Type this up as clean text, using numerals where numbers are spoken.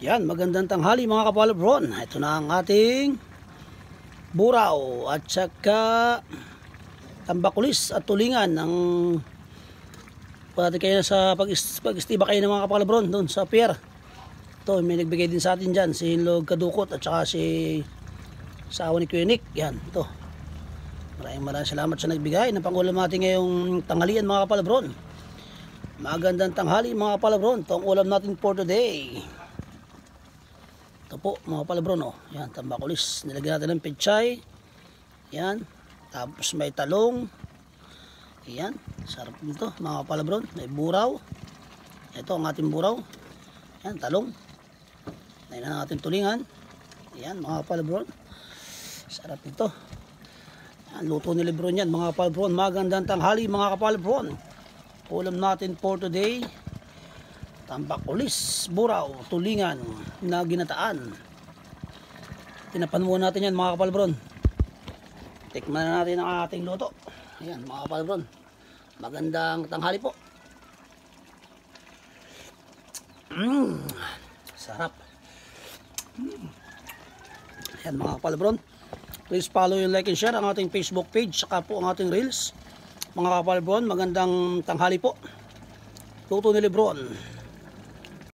Yan, magandang tanghali mga kapalabron. Ito na ang ating buraw at saka tambakulis at tulingan ng pati kayo sa pag-istiba kayo ng mga kapalabron doon sa pier. Ito, may nagbigay din sa atin dyan, si Hinlog Kadukot at saka si sawa ni Kuya Nick. Yan, ito. Maraming salamat sa nagbigay ng pangulam natin ngayong tanghalian mga kapalabron. Magandang tanghali mga kapalabron. Ito ang ulam natin for today. Ito po mga palabron, oh. Yan, tambakulis. Nilagyan natin ng pechay. Yan. Tapos may talong. Yan. Sarap nito mga palabron. May buraw. Ito ang ating buraw. Yan, talong. Yan ang ating tulingan. Yan mga palabron. Sarap nito. Yan, luto ni Lebron yan mga palabron. Magandang tanghali mga kapalabron. Ulam natin for today, tambakulis, buraw, tulingan na ginataan. Tinapan muna natin yan mga kapalabron. Tikman na natin ang ating luto. Ayan mga kapalabron. Magandang tanghali po. Sarap. Ayan mga kapalabron. Please follow and like and share ang ating Facebook page, saka po ang ating reels. Mga kapalabron, magandang tanghali po. Luto ni Lebron.